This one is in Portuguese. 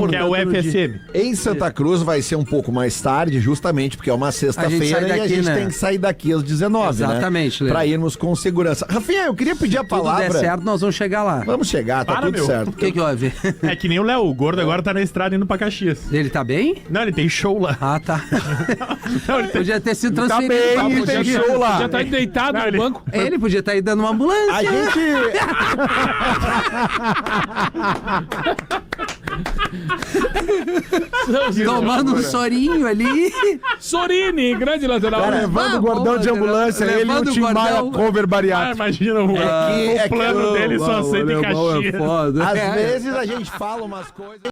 Que é o FSM. Em Santa Cruz vai ser um pouco mais tarde, justamente porque é uma sexta-feira e a gente tem que sair daqui às 19, Exatamente, né? Pra irmos com segurança. Rafinha, eu queria pedir a palavra. Se tudo der certo, nós vamos chegar lá. Vamos chegar, tá tudo certo. O que houve? É que nem o Léo, o gordo agora tá na estrada indo pra Caxias. Ele tá bem? Não, ele tem show lá. Ah, tá. Não, ele tem... Podia ter sido transferido. Tá bem, tem show lá. Já tá deitado no banco. Ele podia estar aí dando uma ambulância. A gente... Tomando um sorinho ali. Sorini, grande lateral. Tá levando o gordão de ambulância, ele e o Tim Maia cover Ah, bariátrico. imagina o plano dele só aceita em Caxias. É foda. Às vezes a gente fala umas coisas...